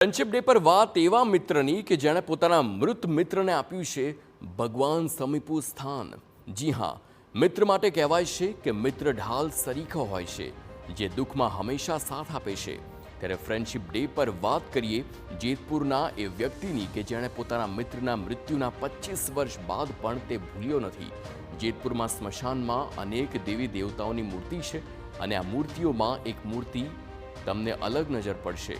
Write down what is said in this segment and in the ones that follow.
Friendship day પર વાત એવા મિત્રની કે જેણે પોતાના મૃત મિત્રને આપ્યું છે ભગવાન સમીપું સ્થાન। જી હા, મિત્ર માટે કહેવાય છે કે મિત્ર ઢાલ સરીખો હોય છે જે દુઃખમાં હંમેશા સાથ આપે છે। ત્યારે ફ્રેન્ડશિપ ડે પર વાત કરીએ જેતપુરના એ વ્યક્તિની કે જેણે પોતાના મિત્રના મૃત્યુના 25 વર્ષ બાદ પણ તે ભૂલ્યો નથી। જેતપુરમાં સ્મશાનમાં અનેક દેવી દેવતાઓની મૂર્તિ છે અને આ મૂર્તિઓમાં એક મૂર્તિ તમને અલગ નજર પડશે।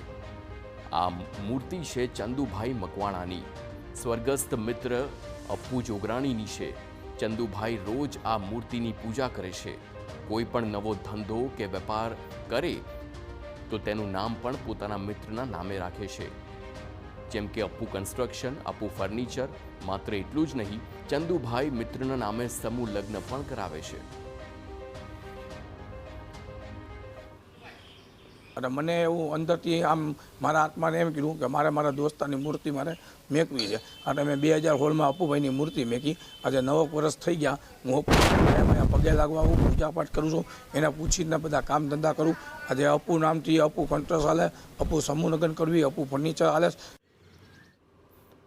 આ મૂર્તિ છે ચંદુભાઈ મકવાણાની, સ્વર્ગસ્થ મિત્ર અપ્પુ જોગરાણીની છે। ચંદુભાઈ રોજ આ મૂર્તિની પૂજા કરે છે। કોઈ પણ નવો ધંધો કે વેપાર કરે તો તેનું નામ પણ પોતાના મિત્રના નામે રાખે છે, જેમ કે અપ્પુ કન્સ્ટ્રક્શન, અપ્પુ ફર્નિચર। માત્ર એટલું જ નહીં, ચંદુભાઈ મિત્રના નામે સમૂહ લગ્ન પણ કરાવે છે। અને મને એવું અંદરથી આમ મારા આત્માને એમ કીધું કે મારા દોસ્તારની મૂર્તિ મારે મેકવી છે। અને મેં 2016માં અપ્પુભાઈની મૂર્તિ મેકી। આજે 9 વર્ષ થઈ ગયા। હું અપ્પુભાઈ પગે લાગવા આવું, પૂજાપાઠ કરું છું, એને પૂછીને બધા કામ ધંધા કરું। આજે અપ્પુ નામથી અપ્પુ કંટ્રસ હાલે, અપ્પુ સમૂહ લગ્ન કરવી, અપ્પુ ફર્નિચર હાલે।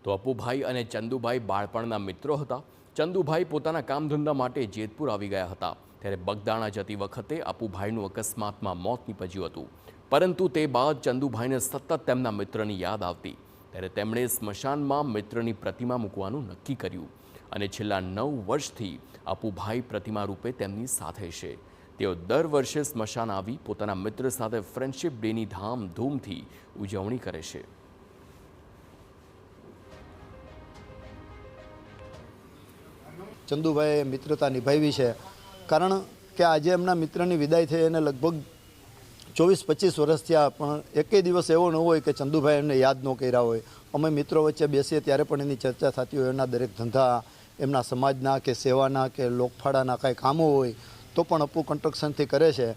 તો અપ્પુભાઈ અને ચંદુભાઈ બાળપણના મિત્રો હતા। ચંદુભાઈ પોતાના કામ ધંધા માટે જેતપુર આવી ગયા હતા। ત્યારે બગદાણા જતી વખતે અપ્પુભાઈનું અકસ્માતમાં મોત નીપજ્યું હતું, પરંતુ તે બાદ ચંદુભાઈને સતત તેમના મિત્રની યાદ આવતી। ત્યારે તેમણે સ્મશાનમાં મિત્રની પ્રતિમા મૂકવાનું નક્કી કર્યું અને છેલ્લા 9 વર્ષથી અપ્પુભાઈ પ્રતિમા રૂપે તેમની સાથે છે। તેઓ દર વર્ષે સ્મશાન આવી પોતાના મિત્ર સાથે ફ્રેન્ડશિપ ડેની ધામધૂમથી ઉજવણી કરે છે। ચંદુભાઈએ મિત્રતા નિભાવી છે, કારણ કે આજે એમના મિત્રની વિદાય થઈ એને લગભગ 24-25 વર્ષ થયા, પણ એકેય દિવસ એવો ન હોય કે ચંદુભાઈ એમને યાદ ન કર્યા હોય। અમે મિત્રો વચ્ચે બેસીએ ત્યારે પણ એની ચર્ચા થતી હોય, એના દરેક ધંધા, એમના સમાજના કે સેવાના કે લોકફાળાના કાંઈ કામો હોય તો પણ અપ્પુ કન્સ્ટ્રક્શનથી કરે છે।